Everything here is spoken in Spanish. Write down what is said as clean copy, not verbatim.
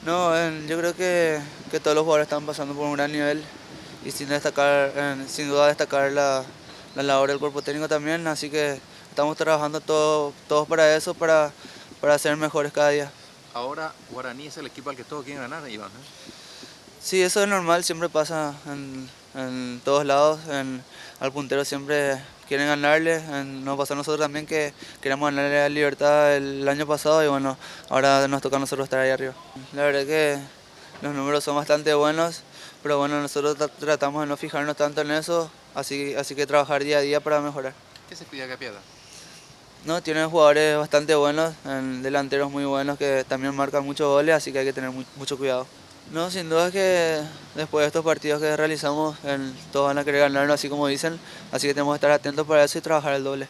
No, yo creo que todos los jugadores están pasando por un gran nivel y sin destacar, sin duda destacar la labor del cuerpo técnico también, así que estamos trabajando todos para eso, para ser mejores cada día. Ahora Guaraní es el equipo al que todos quieren ganar, Iván, ¿eh? Sí, eso es normal, siempre pasa en todos lados, al puntero siempre quieren ganarle, nos pasó a nosotros también que queríamos ganarle a Libertad el año pasado y bueno, ahora nos toca a nosotros estar ahí arriba. La verdad que los números son bastante buenos, pero bueno, nosotros tratamos de no fijarnos tanto en eso, así que trabajar día a día para mejorar. ¿Qué se pide acá, Piedra? No, tienen jugadores bastante buenos, delanteros muy buenos que también marcan muchos goles, así que hay que tener mucho cuidado. No, sin duda que después de estos partidos que realizamos, todos van a querer ganarlo así como dicen, así que tenemos que estar atentos para eso y trabajar el doble.